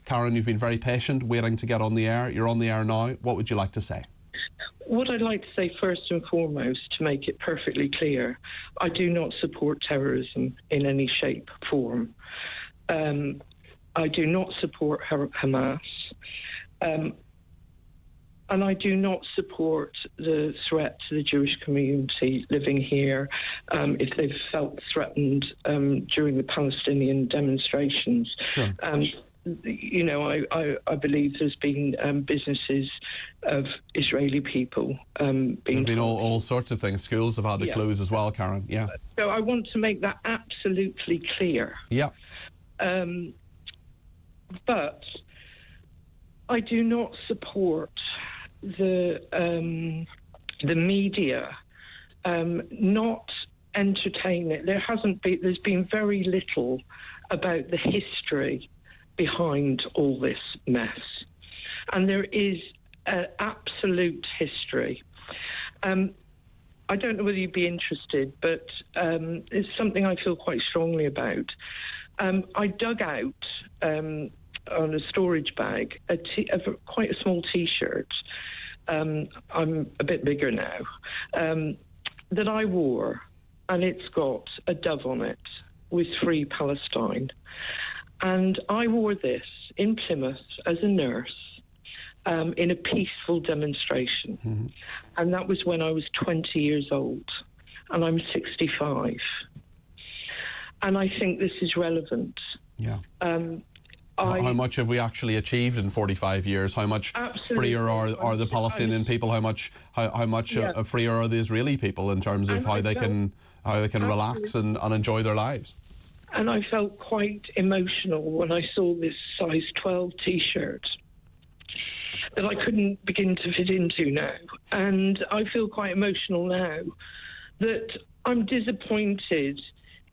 Karen, you've been very patient, waiting to get on the air. You're on the air now. What would you like to say? What I'd like to say first and foremost, to make it perfectly clear, I do not support terrorism in any shape, form. I do not support Hamas. And I do not support the threat to the Jewish community living here if they've felt threatened during the Palestinian demonstrations. Sure. You know, I believe there's been businesses of Israeli people being... There have been all sorts of things. Schools have had to close as well, Karen. Yeah. So I want to make that absolutely clear. Yeah. But I do not support the media not entertain it. There's been very little about the history behind all this mess, and there is an absolute history. I don't know whether you'd be interested, but it's something I feel quite strongly about. I dug out on a storage bag quite a small T-shirt. I'm a bit bigger now, that I wore, and it's got a dove on it with Free Palestine. And I wore this in Plymouth as a nurse in a peaceful demonstration. Mm-hmm. And that was when I was 20 years old, and I'm 65. And I think this is relevant. Yeah. How much have we actually achieved in 45 years? How much freer are the Palestinian people? How much freer are the Israeli people in terms of how they can relax and enjoy their lives? And I felt quite emotional when I saw this size 12 T-shirt that I couldn't begin to fit into now. And I feel quite emotional now that I'm disappointed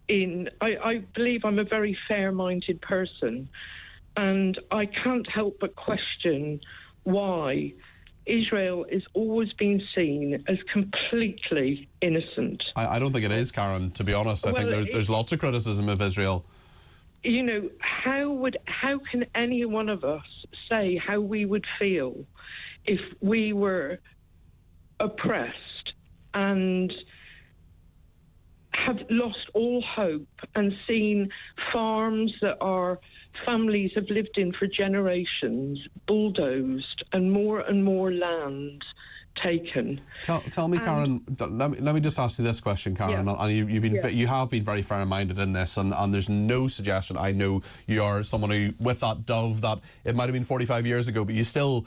in... I believe I'm a very fair-minded person, and I can't help but question why Israel is always being seen as completely innocent. I don't think it is, Karen, to be honest. I think there's lots of criticism of Israel. You know, how can any one of us say how we would feel if we were oppressed and have lost all hope and seen farms that our families have lived in for generations bulldozed and more land taken? Tell me, Karen, let me just ask you this question, Karen. And you have been very fair-minded in this, and there's no suggestion. I know you are someone who, with that dove, that it might have been 45 years ago, but you still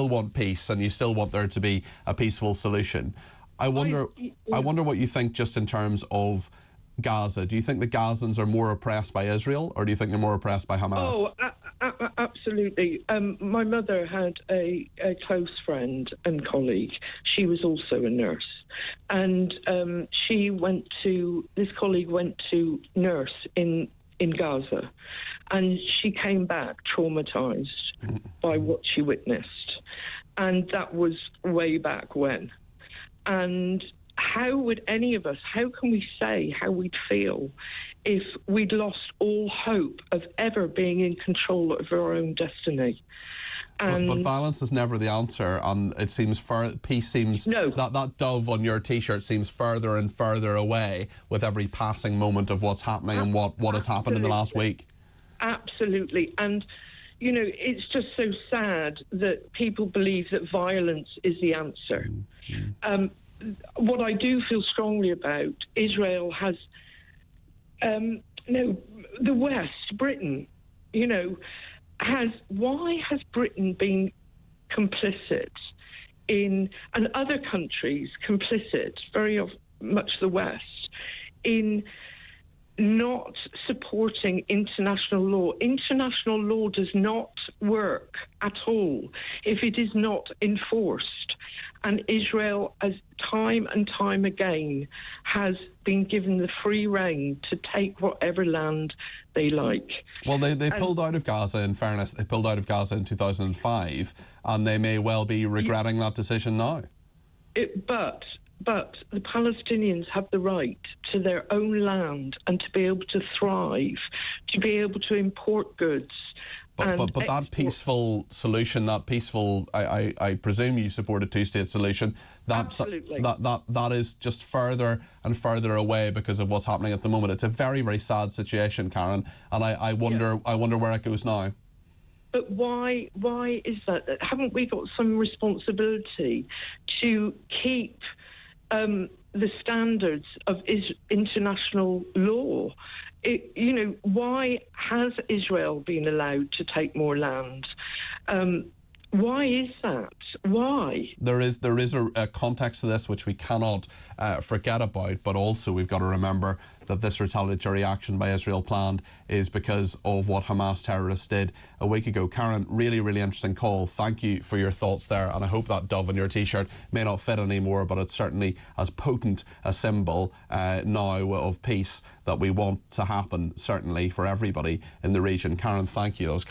want peace, and you still want there to be a peaceful solution. I wonder what you think just in terms of Gaza. Do you think the Gazans are more oppressed by Israel, or do you think they're more oppressed by Hamas? Oh, absolutely. My mother had a close friend and colleague. She was also a nurse. And this colleague went to nurse in Gaza. And she came back traumatised by what she witnessed. And that was way back when. And how would any of us, how can we say how we'd feel if we'd lost all hope of ever being in control of our own destiny? But violence is never the answer, and it seems peace seems... No. That dove on your T-shirt seems further and further away with every passing moment of what's happening and what has happened in the last week. Absolutely. And, you know, it's just so sad that people believe that violence is the answer. Mm-hmm. What I do feel strongly about, Israel has, the West, Britain, you know, why has Britain been complicit in, and other countries complicit, very much the West, in not supporting international law? International law does not work at all if it is not enforced. And Israel, as time and time again, has been given the free rein to take whatever land they like. Well, they pulled out of Gaza, in fairness. They pulled out of Gaza in 2005, and they may well be regretting that decision now. But the Palestinians have the right to their own land and to be able to thrive, to be able to import goods But that peaceful solution, that peaceful, I presume you support a two-state solution. Absolutely. That is just further and further away because of what's happening at the moment. It's a very, very sad situation, Karen, and I wonder where it goes now. But why is that? Haven't we got some responsibility to keep the standards of international law? Why has Israel been allowed to take more land? Why is that? Why? There is a context to this which we cannot forget about, but also we've got to remember that this retaliatory action by Israel planned is because of what Hamas terrorists did a week ago. Karen, really, really interesting call. Thank you for your thoughts there, and I hope that dove on your T-shirt may not fit anymore, but it's certainly as potent a symbol now of peace that we want to happen, certainly for everybody in the region. Karen, thank you. That was